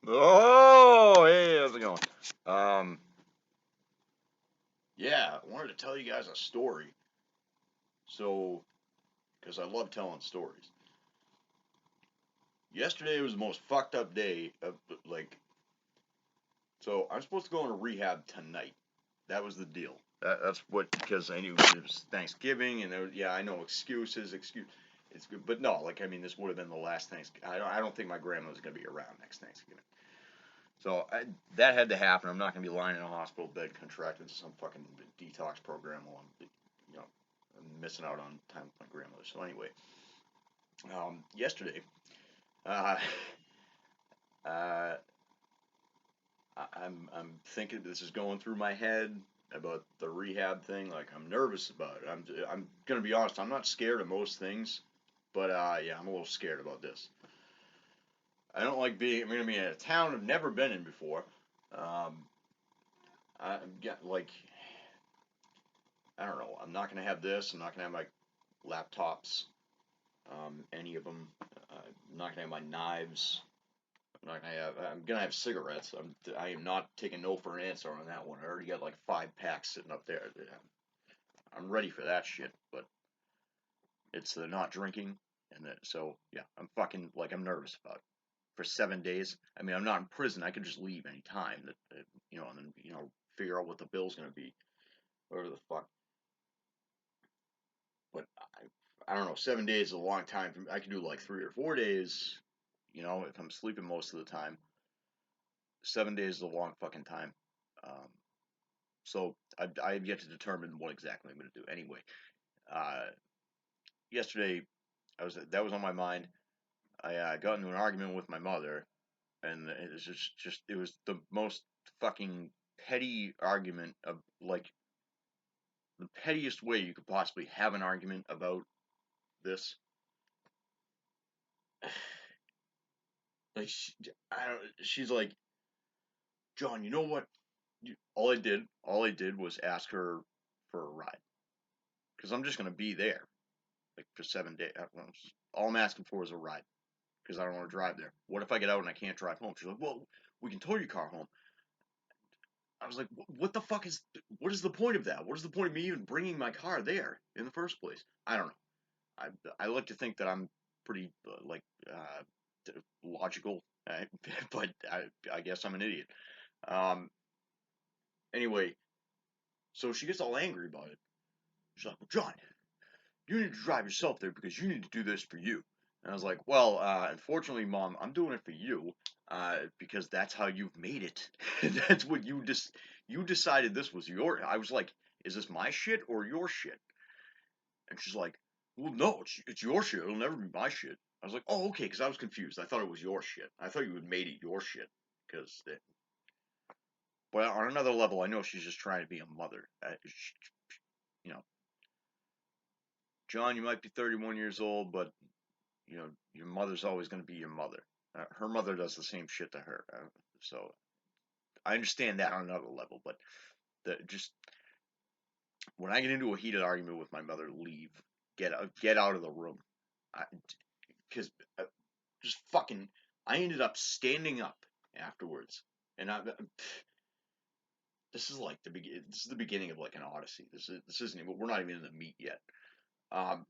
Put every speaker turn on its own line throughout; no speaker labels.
Oh, hey, how's it going? Um, yeah, I wanted to tell you guys a story. So, because I love telling stories. Yesterday was the most fucked up day of, like, so I'm supposed to go into rehab tonight. That was the deal. That's what, because I knew it was Thanksgiving, and yeah, I know excuse. It's good, but no, like, I mean, this would have been the last Thanksgiving. I don't think my grandma was gonna be around next Thanksgiving. So that had to happen. I'm not going to be lying in a hospital bed contracted to some fucking detox program while I'm missing out on time with my grandmother. So anyway, yesterday, uh, uh, I'm thinking this is going through my head about the rehab thing. Like I'm nervous about it. I'm gonna be honest. I'm not scared of most things, but yeah, I'm a little scared about this. I don't like being. I'm gonna be in a town I've never been in before. Um, I'm get like I don't know. I'm not gonna have this. I'm not gonna have my laptops, any of them. I'm not gonna have my knives. I'm not gonna have. I'm gonna have cigarettes. I am not taking no for an answer on that one. I already got like 5 packs sitting up there. I'm ready for that shit. But it's the not drinking, and so yeah, I'm fucking like I'm nervous about it. For 7 days. I mean, I'm not in prison. I could just leave any time. And then figure out what the bill's gonna be, whatever the fuck. But I don't know. 7 days is a long time. I could do like 3 or 4 days. If I'm sleeping most of the time. 7 days is a long fucking time. Um, so I have yet to determine what exactly I'm going to do. Anyway, uh, yesterday that was on my mind. I got into an argument with my mother, and it was just it was the most fucking petty argument of like the pettiest way you could possibly have an argument about this. Like she's like, John, you know what? All I did was ask her for a ride because I'm just gonna be there like for 7 days. All I'm asking for is a ride because I don't want to drive there. What if I get out and I can't drive home? She's like, well, we can tow your car home. I was like, what the fuck what is the point of that? What is the point of me even bringing my car there in the first place? I don't know. I like to think that I'm pretty logical, but I guess I'm an idiot. Um, anyway, so she gets all angry about it. She's like, well, John, you need to drive yourself there because you need to do this for you. And I was like, well, unfortunately, Mom, I'm doing it for you because that's how you've made it. That's what you decided this was your. I was like, is this my shit or your shit? And she's like, well, no, it's your shit. It'll never be my shit. I was like, oh, okay, because I was confused. I thought it was your shit. I thought you had made it your shit because. But on another level, I know she's just trying to be a mother. You know, John, you might be 31 years old, but your mother's always going to be your mother. Her mother does the same shit to her. So I understand that on another level, but just when I get into a heated argument with my mother, leave, get out of the room, because just fucking, I ended up standing up afterwards, and this is like this is the beginning of like an odyssey. This isn't even, we're not even in the meat yet. Um,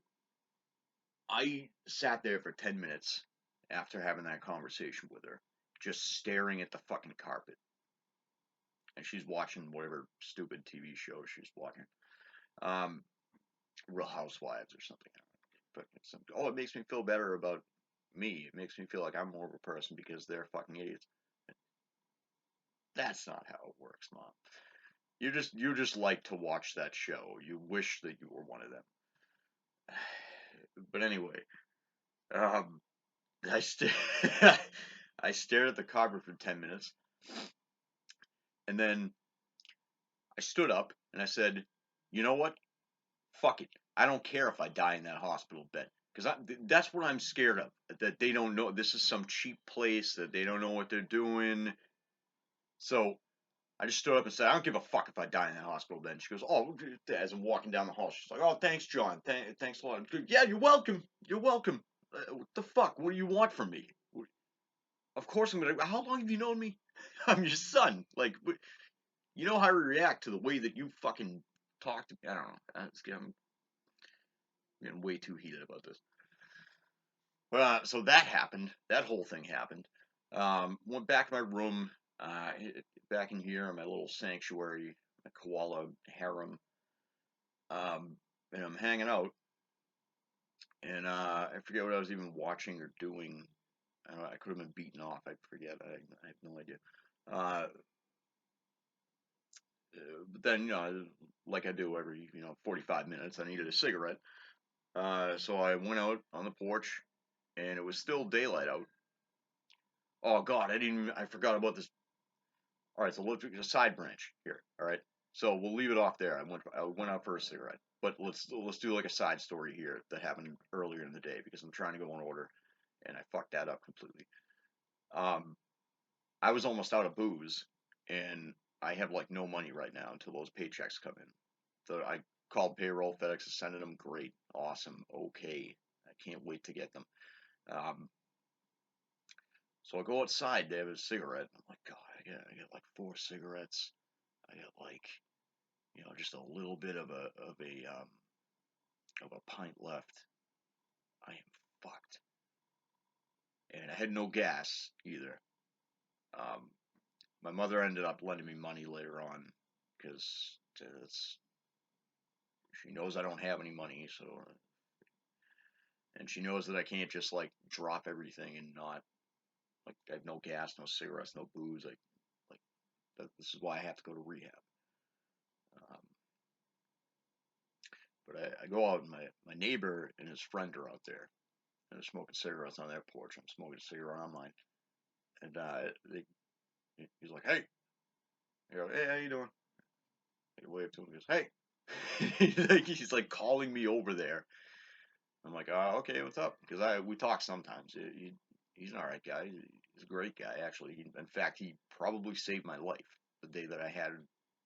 I sat there for 10 minutes after having that conversation with her, just staring at the fucking carpet. And she's watching whatever stupid TV show she's watching. Um, Real Housewives or something. But it makes me feel better about me. It makes me feel like I'm more of a person because they're fucking idiots. That's not how it works, Mom. You just like to watch that show. You wish that you were one of them. But anyway, um, I st- I stared at the carpet for 10 minutes, and then I stood up and I said, "You know what? Fuck it. I don't care if I die in that hospital bed because that's what I'm scared of. That they don't know this is some cheap place. That they don't know what they're doing. So I just stood up and said, I don't give a fuck if I die in that hospital bed." And she goes, "Oh," as I'm walking down the hall, she's like, "Oh, thanks, John. Thanks a lot." I'm like, "Yeah, you're welcome. You're welcome. What the fuck? What do you want from me?" Of course I'm gonna. How long have you known me? I'm your son. Like, you know how I react to the way that you fucking talk to me. I don't know. I'm getting way too heated about this. So that happened. That whole thing happened. Went back to my room. Uh, Back in here in my little sanctuary, my koala harem. And I'm hanging out, and I forget what I was even watching or doing. I don't know, I could have been beaten off. I forget. I have no idea. Uh, but then, like I do every 45 minutes, I needed a cigarette. So I went out on the porch, and it was still daylight out. Oh God, I forgot about this. All right, so let's a side branch here. All right, so we'll leave it off there. I went out for a cigarette, but let's do like a side story here that happened earlier in the day because I'm trying to go in order, and I fucked that up completely. Um, I was almost out of booze, and I have like no money right now until those paychecks come in. So I called payroll. FedEx is sending them. Great, awesome, okay. I can't wait to get them. Um, so I go outside to have a cigarette. I'm like, God, I get like 4 cigarettes. I get like just a little bit of a pint left. I am fucked, and I had no gas either. Um, my mother ended up lending me money later on because it's she knows I don't have any money, so and she knows that I can't just like drop everything and not like I have no gas, no cigarettes, no booze. Like this is why I have to go to rehab. Um, but I go out and my neighbor and his friend are out there and they're smoking cigarettes on their porch. I'm smoking a cigarette on mine, and he's like, "Hey," I go, "Hey, how you doing?" I wave to him. He goes, "Hey," he's like calling me over there. I'm like, "Oh, okay, what's up?" Because we talk sometimes. He's an alright guy. He's a great guy, actually. In fact, he probably saved my life the day that I had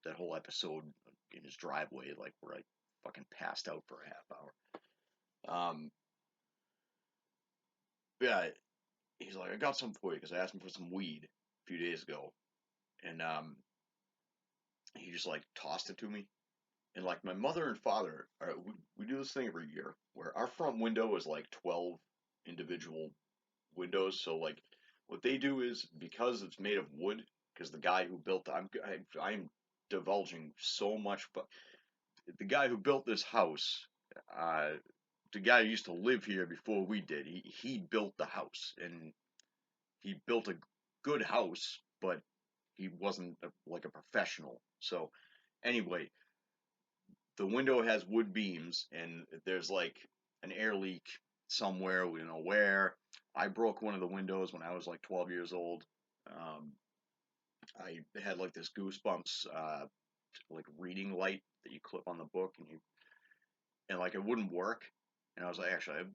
that whole episode in his driveway, like where I fucking passed out for a half hour. Yeah, he's like, "I got some for you," because I asked him for some weed a few days ago, and he just like tossed it to me. And like my mother and father, we do this thing every year where our front window is like 12 individual windows. So like what they do is because it's made of wood, because the guy who built I'm divulging so much, but the guy who built this house, uh, the guy who used to live here before we did, he built the house and he built a good house, but he wasn't like a professional. So anyway, the window has wood beams and there's like an air leak somewhere, we don't know where. I broke one of the windows when I was like 12 years old. Um, I had like this goosebumps, like reading light that you clip on the book and like it wouldn't work. And I was like, actually, it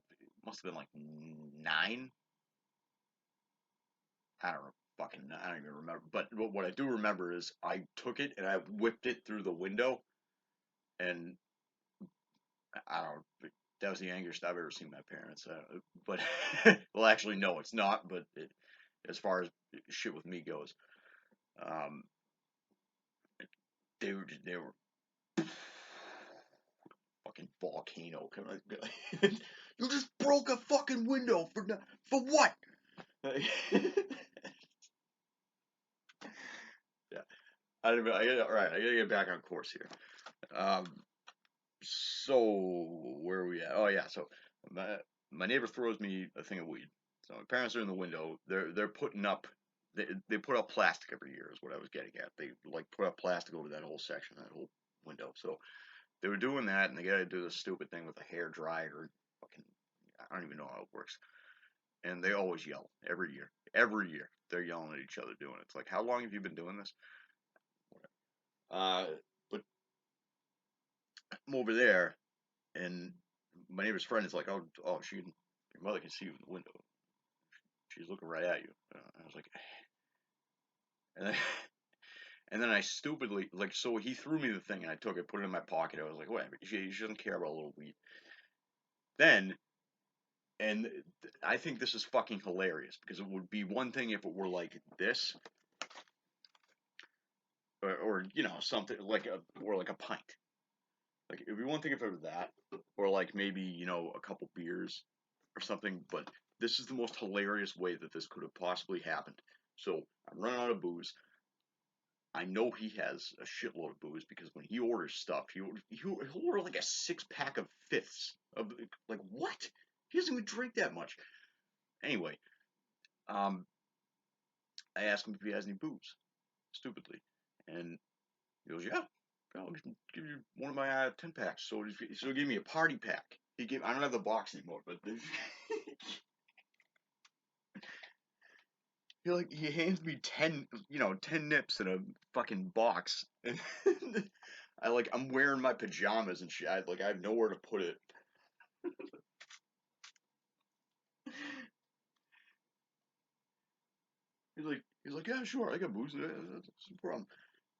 must have been like 9. I don't know, I don't even remember. But what I do remember is I took it and I whipped it through the window and I don't know. That was the angriest I've ever seen my parents. But well, actually, no, it's not. But as far as shit with me goes, um, they were fucking volcano. You just broke a fucking window for what? Yeah, all right. I gotta get back on course here. Um, so where are we at? Oh yeah, so my my neighbor throws me a thing of weed. So my parents are in the window. They're putting up. They put up plastic every year is what I was getting at. They like put up plastic over that whole section, that whole window. So they were doing that, and they got to do this stupid thing with a hair dryer. Fucking, I don't even know how it works. And they always yell every year. Every year they're yelling at each other doing it. It's like, how long have you been doing this? Uh, but I'm over there, and my neighbor's friend is like, oh, your mother can see you in the window. She's looking right at you. I was like, and then, and then I stupidly, like, so he threw me the thing and I took it, put it in my pocket. I was like, whatever. She doesn't care about a little weed. Then And I think this is fucking hilarious because it would be one thing if it were like this, or you know, something like a pint. Like it'd be one thing if it was that, or like maybe you know a couple beers or something. But this is the most hilarious way that this could have possibly happened. So I'm running out of booze. I know he has a shitload of booze because when he orders stuff, he'll order like a 6 pack of fifths of like what? He doesn't even drink that much. Anyway, um, I asked him if he has any booze, stupidly, and he goes, "Yeah, I'll give you one of my 10 packs." So he gave me a party pack. I don't have the box anymore, but he hands me 10 nips in a fucking box. And I'm wearing my pajamas and shit. I have nowhere to put it. He's like, yeah, sure, I got booze. That's no problem.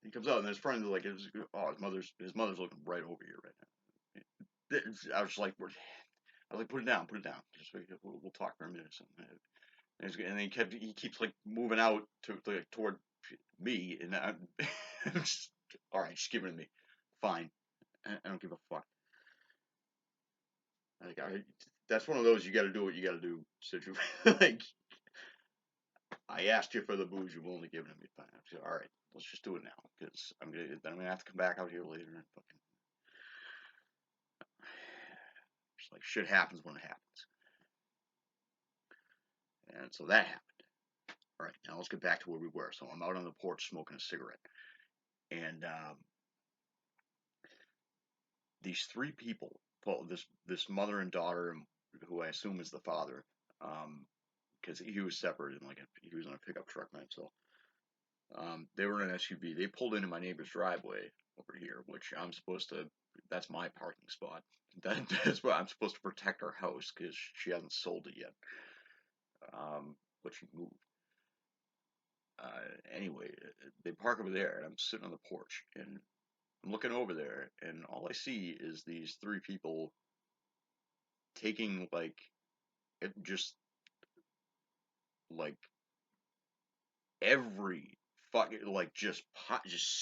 He comes out and his friend is like, oh, his mother's looking right over here right now. I was just like, put it down, put it down. Just we'll talk for a minute or something. And he keeps like moving out to like toward me, and I'm just, all right, just give it to me. Fine, I don't give a fuck. Like that's one of those you got to do what you got to do situation. Like I asked you for the booze, you've only given it me. Fine. I said, all right, let's just do it now, because I'm gonna have to come back out here later and fucking. Just like shit happens when it happens, and so that happened. All right, now let's get back to where we were. So I'm out on the porch smoking a cigarette, and these three people, well, this mother and daughter, who I assume is the father, because he was separate and he was in a pickup truck by himself. They were in an SUV. They pulled into my neighbor's driveway over here, which I'm supposed to. That's my parking spot. That's what I'm supposed to protect her house because she hasn't sold it yet. But she moved. Anyway, they park over there, and I'm sitting on the porch, and I'm looking over there, and all I see is these three people taking just like every fucking just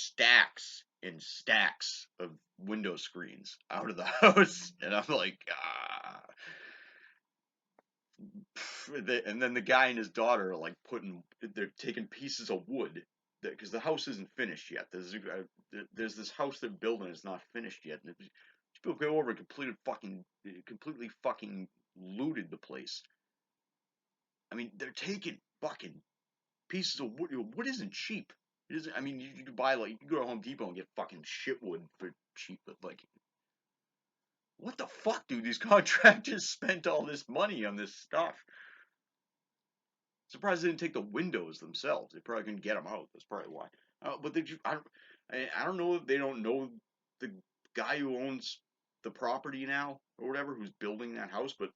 stacks and stacks of window screens out of the house, and I'm like, ah. And then the guy and his daughter are like they're taking pieces of wood because the house isn't finished yet. There's this house they're building is not finished yet, and people go over and completely fucking looted the place. I mean, they're taking fucking pieces of wood. Wood isn't cheap. It isn't. I mean, you can buy you can go to Home Depot and get fucking shit wood for cheap, but what the fuck, dude? These contractors spent all this money on this stuff. Surprised they didn't take the windows themselves. They probably couldn't get them out. That's probably why. But I don't know if they don't know the guy who owns the property now or whatever, who's building that house. But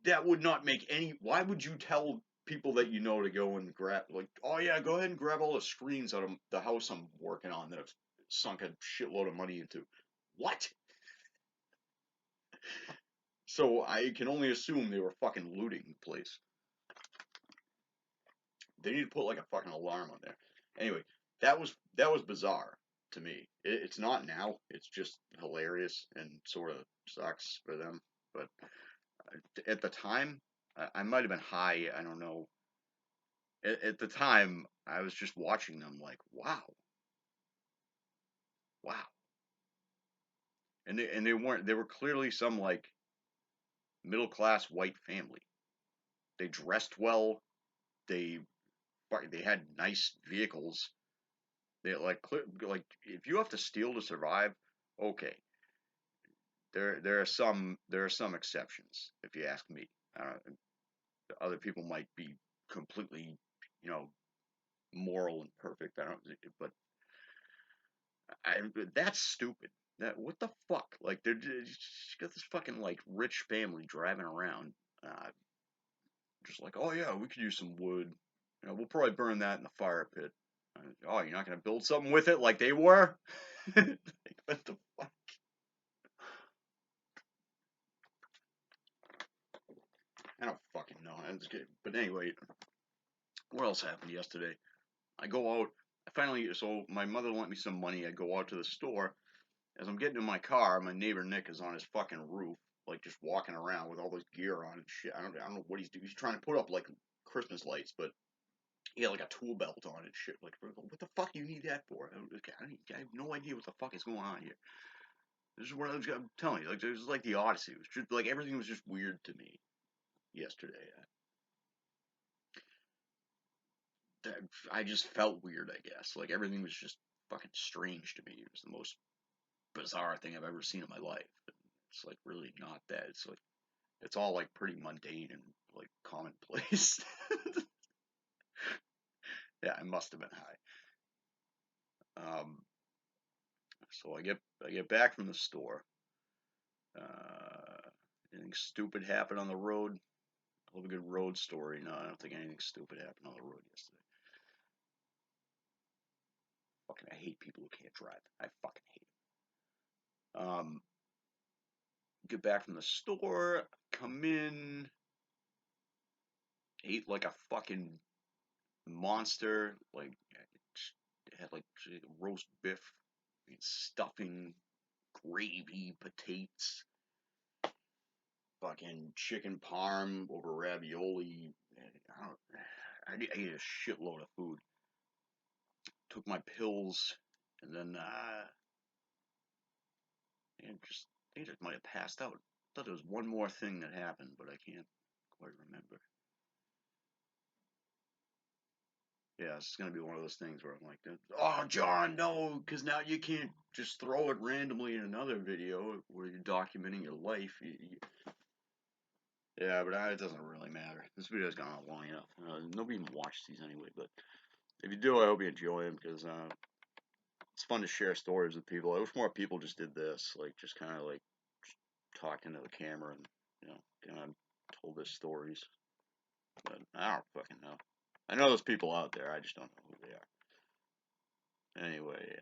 that would not make any. Why would you tell people that you know to go and grab oh yeah, go ahead and grab all the screens out of the house I'm working on that I've sunk a shitload of money into? What? So I can only assume they were fucking looting the place. They need to put like a fucking alarm on there. Anyway, that was bizarre to me. It's not now. It's just hilarious and sort of sucks for them. But at the time, I might have been high. I don't know. At the time, I was just watching them like, wow, wow. And they weren't. They were clearly some middle class white family. They dressed well. They they had nice vehicles. They if you have to steal to survive, okay. There are some exceptions if you ask me. Other people might be completely, you know, moral and perfect. I don't, but that's stupid. What the fuck? Like they're just got this fucking rich family driving around, uh, just like, oh yeah, we could use some wood. We'll probably burn that in the fire pit. Oh, you're not gonna build something with it like they were? What the fuck? I'm just kidding. But anyway, what else happened yesterday? I go out. So my mother lent me some money. I go out to the store. As I'm getting in my car, my neighbor Nick is on his fucking roof, like just walking around with all this gear on and shit. I don't know what he's doing. He's trying to put up like Christmas lights, but he had like a tool belt on and shit. Like, what the fuck do you need that for? I have no idea what the fuck is going on here. This is what I'm telling you. Like, it was like the Odyssey. It was just like everything was just weird to me yesterday. I just felt weird, I guess. Like everything was just fucking strange to me. It was the most bizarre thing I've ever seen in my life. It's like really not that. It's like it's all like pretty mundane and like commonplace. Yeah, I must have been high. So I get back from the store. Anything stupid happened on the road? I love a good road story. No, I don't think anything stupid happened on the road yesterday. Fucking, I hate people who can't drive. I fucking hate them. Get back from the store, come in, ate like a fucking monster. Like, it had like roast beef, stuffing, gravy, potatoes, fucking chicken parm over ravioli. I ate a shitload of food. Took my pills, and then and they just might have passed out. I thought there was one more thing that happened, but I can't quite remember. Yeah, it's gonna be one of those things where I'm like, oh, John, no, because now you can't just throw it randomly in another video where you're documenting your life. Yeah, but it doesn't really matter. This video's gone on long enough. Nobody even watches these anyway, but if you do, I hope you enjoy them because it's fun to share stories with people. I wish more people just did this, like just kind of like talked into the camera and kind of told their stories. But I don't fucking know. I know there's people out there. I just don't know who they are. Anyway,